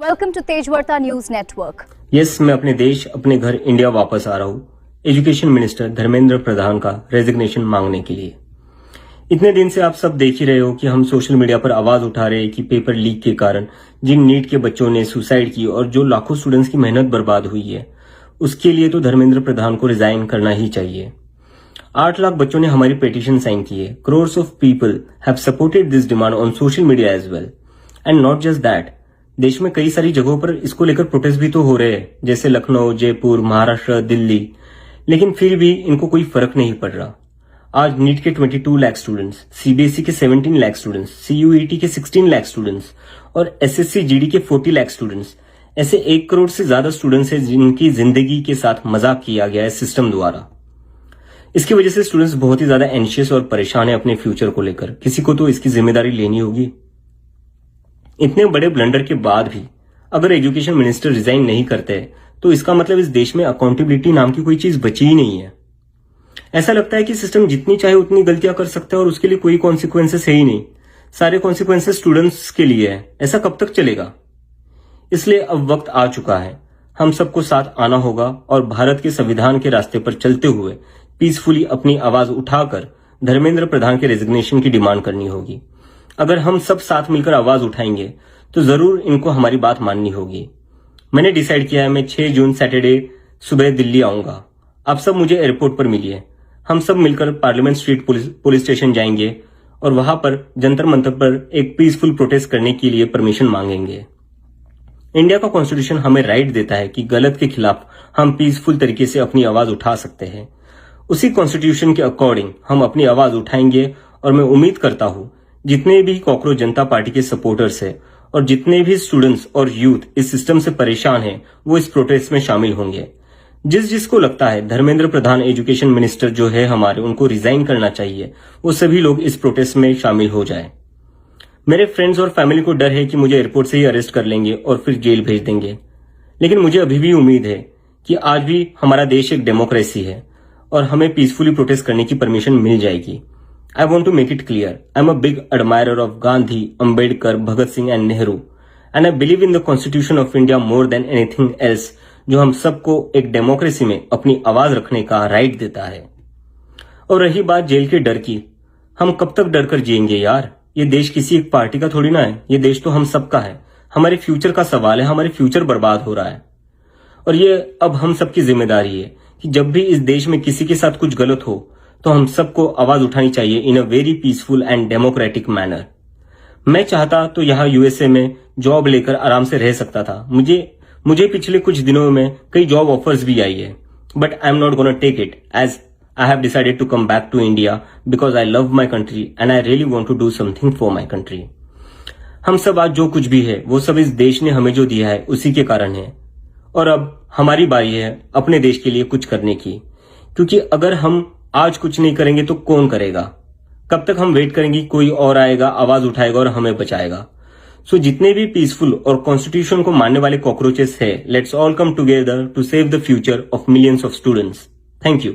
Welcome to Tejvarta News Network. Yes, मैं अपने देश अपने घर इंडिया वापस आ रहा हूँ एजुकेशन मिनिस्टर धर्मेंद्र प्रधान का रेजिग्नेशन मांगने के लिए। इतने दिन से आप सब देख ही रहे हो कि हम सोशल मीडिया पर आवाज उठा रहे हैं कि पेपर लीक के कारण जिन नीट के बच्चों ने सुसाइड की और जो लाखों स्टूडेंट्स की मेहनत बर्बाद हुई है, उसके लिए तो धर्मेंद्र प्रधान को रिजाइन करना ही चाहिए। 8 लाख बच्चों ने हमारी पिटीशन साइन की है। Crores of people have supported this demand on social media as well. And not just that, देश में कई सारी जगहों पर इसको लेकर प्रोटेस्ट भी तो हो रहे हैं, जैसे लखनऊ, जयपुर, महाराष्ट्र, दिल्ली, लेकिन फिर भी इनको कोई फर्क नहीं पड़ रहा। आज नीट के 22 लाख स्टूडेंट्स, सीबीएसई के 17 लाख स्टूडेंट्स, सीयूईटी के 16 लाख स्टूडेंट्स और एसएससी जीडी के 40 लाख स्टूडेंट्स, ऐसे 1 करोड़ से ज्यादा स्टूडेंट्स हैं जिनकी जिंदगी के साथ मजाक किया गया है सिस्टम द्वारा। इसकी वजह से स्टूडेंट्स बहुत ही ज्यादा एंशियस और परेशान है अपने फ्यूचर को लेकर। किसी को तो इसकी जिम्मेदारी लेनी होगी। इतने बड़े ब्लंडर के बाद भी अगर एजुकेशन मिनिस्टर रिजाइन नहीं करते तो इसका मतलब इस देश में अकाउंटेबिलिटी नाम की कोई चीज बची ही नहीं है। ऐसा लगता है कि सिस्टम जितनी चाहे उतनी गलतियां कर सकता है और उसके लिए कोई कॉन्सिक्वेंसेस है ही नहीं। सारे कॉन्सिक्वेंसेस स्टूडेंट्स के लिए है। ऐसा कब तक चलेगा? इसलिए अब वक्त आ चुका है, हम सबको साथ आना होगा और भारत के संविधान के रास्ते पर चलते हुए पीसफुली अपनी आवाज उठाकर धर्मेंद्र प्रधान के रेजिग्नेशन की डिमांड करनी होगी। अगर हम सब साथ मिलकर आवाज उठाएंगे तो जरूर इनको हमारी बात माननी होगी। मैंने डिसाइड किया है, मैं 6 जून सैटरडे सुबह दिल्ली आऊंगा। आप सब मुझे एयरपोर्ट पर मिलिए। हम सब मिलकर पार्लियामेंट स्ट्रीट पुलिस स्टेशन जाएंगे और वहां पर जंतर मंतर पर एक पीसफुल प्रोटेस्ट करने के लिए परमिशन मांगेंगे। इंडिया का कॉन्स्टिट्यूशन हमें राइट देता है कि गलत के खिलाफ हम पीसफुल तरीके से अपनी आवाज उठा सकते हैं। उसी कॉन्स्टिट्यूशन के अकॉर्डिंग हम अपनी आवाज उठाएंगे और मैं उम्मीद करता हूं जितने भी कॉकरोच जनता पार्टी के सपोर्टर्स हैं और जितने भी स्टूडेंट्स और यूथ इस सिस्टम से परेशान हैं वो इस प्रोटेस्ट में शामिल होंगे। जिसको लगता है धर्मेंद्र प्रधान एजुकेशन मिनिस्टर जो है हमारे, उनको रिजाइन करना चाहिए, वो सभी लोग इस प्रोटेस्ट में शामिल हो जाए। मेरे फ्रेंड्स और फैमिली को डर है कि मुझे एयरपोर्ट से ही अरेस्ट कर लेंगे और फिर जेल भेज देंगे, लेकिन मुझे अभी भी उम्मीद है कि आज भी हमारा देश एक डेमोक्रेसी है और हमें पीसफुली प्रोटेस्ट करने की परमिशन मिल जाएगी। I want to make it clear, I'm a big admirer of Gandhi, Ambedkar, Bhagat Singh and Nehru, and I believe in the Constitution of India more than anything else, जो हम सबको एक democracy में अपनी आवाज रखने का राइट देता है। और रही बात जेल के डर की, हम कब तक डर कर जिएंगे यार? ये देश किसी एक पार्टी का थोड़ी ना है, ये देश तो हम सबका है। हमारे फ्यूचर का सवाल है, हमारे फ्यूचर बर्बाद हो रहा है और ये अब हम सबकी जिम्मेदारी है कि जब भी इस देश में किसी के साथ कुछ गलत हो तो हम सबको आवाज उठानी चाहिए in a very peaceful and democratic manner. मैं चाहता तो यहाँ यूएसए में जॉब लेकर आराम से रह सकता था। मुझे पिछले कुछ दिनों में कई जॉब ऑफर्स भी आई है, but I am not gonna take it as I have decided to come back to India because I love my country and I really want to do something for my country. हम सब आज जो कुछ भी है वो सब इस देश ने हमें जो दिया है उसी के कारण है और अब हमारी बारी है अपने देश के लिए कुछ करने की, क्योंकि अगर हम आज कुछ नहीं करेंगे तो कौन करेगा? कब तक हम वेट करेंगे? कोई और आएगा, आवाज उठाएगा और हमें बचाएगा। सो जितने भी पीसफुल और कॉन्स्टिट्यूशन को मानने वाले कॉकरोचेस है, let's all come together to save the future of millions of students. Thank you.